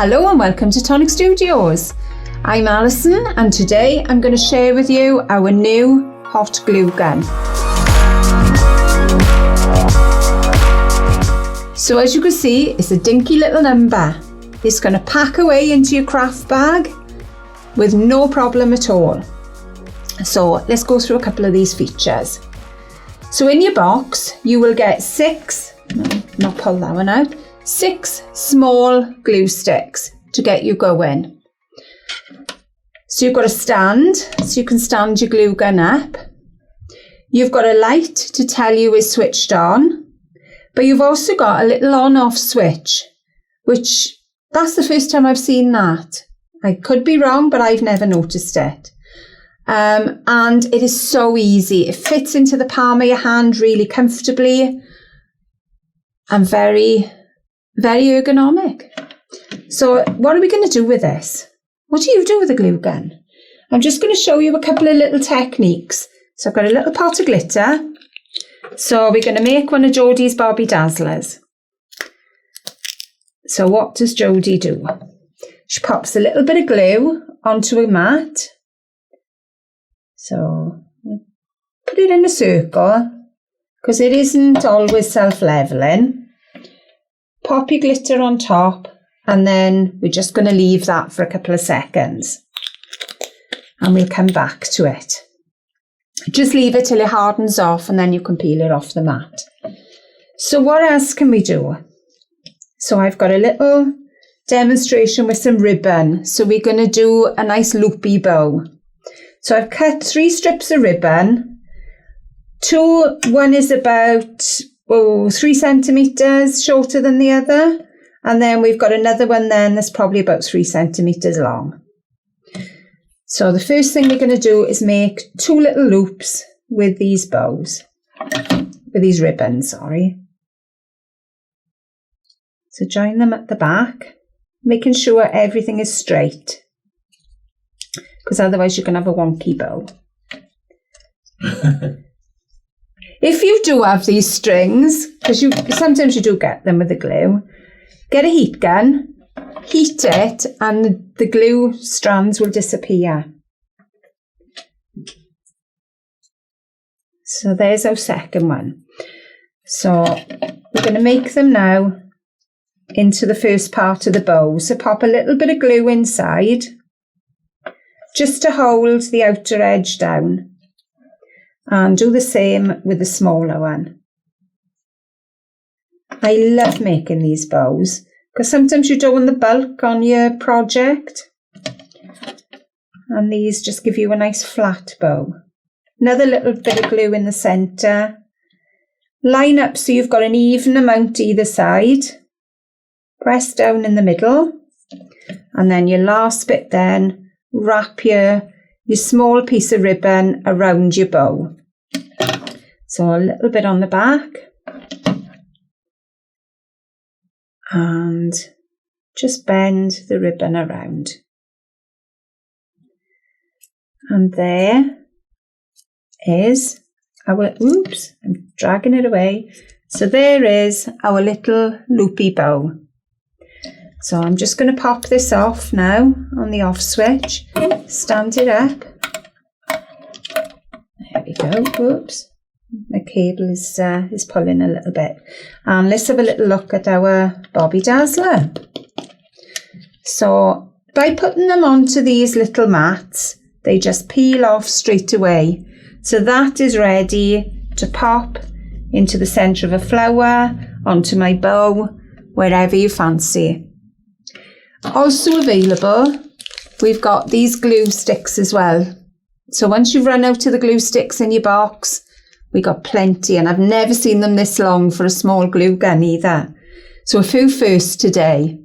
Hello and welcome to Tonic Studios. I'm Alison and today I'm going to share with you our new hot glue gun. So as you can see, it's a dinky little number. It's going to pack away into your craft bag with no problem at all. So let's go through a couple of these features. So in your box you will get six small glue sticks to get you going. So you've got a stand, so you can stand your glue gun up. You've got a light to tell you it's switched on, but you've also got a little on-off switch, which that's the first time I've seen that. I could be wrong, but I've never noticed it. And it is so easy. It fits into the palm of your hand really comfortably and very, very ergonomic. So what are we going to do with this? What do you do with a glue gun? I'm just going to show you a couple of little techniques. So I've got a little pot of glitter. So we're going to make one of Jodie's Bobby Dazzlers. So what does Jodie do? She pops a little bit of glue onto a mat. So put it in a circle because it isn't always self-leveling. Pop your glitter on top and then we're just going to leave that for a couple of seconds and we'll come back to it. Just leave it till it hardens off and then you can peel it off the mat. So what else can we do? So I've got a little demonstration with some ribbon. So we're going to do a nice loopy bow. So I've cut 3 strips of ribbon. One is about 3 centimetres shorter than the other. And then we've got another one then that's probably about 3 centimetres long. So the first thing we're going to do is make 2 little loops with these bows, with these ribbons, sorry. So join them at the back, making sure everything is straight, because otherwise you can have a wonky bow. If you do have these strings, because sometimes you do get them with the glue, get a heat gun, heat it, and the glue strands will disappear. So there's our second one. So we're going to make them now into the first part of the bow. So pop a little bit of glue inside, just to hold the outer edge down. And do the same with the smaller one. I love making these bows because sometimes you don't want the bulk on your project. And these just give you a nice flat bow. Another little bit of glue in the centre. Line up so you've got an even amount either side. Press down in the middle. And then your last bit then, wrap your small piece of ribbon around your bow. So a little bit on the back. And just bend the ribbon around. And there is our, I'm dragging it away. So there is our little loopy bow. So I'm just going to pop this off now on the off switch. Stand it up. There we go. Oops. The cable is pulling a little bit. And let's have a little look at our Bobby Dazzler. So by putting them onto these little mats, they just peel off straight away. So that is ready to pop into the centre of a flower, onto my bow, wherever you fancy. Also available, we've got these glue sticks as well. So once you've run out of the glue sticks in your box, we got plenty, and I've never seen them this long for a small glue gun either. So a few firsts today.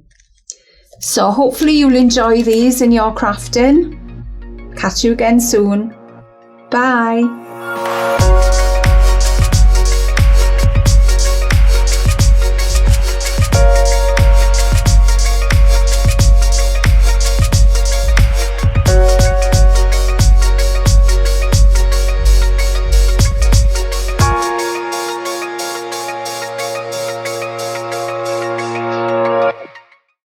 So hopefully you'll enjoy these in your crafting. Catch you again soon. Bye.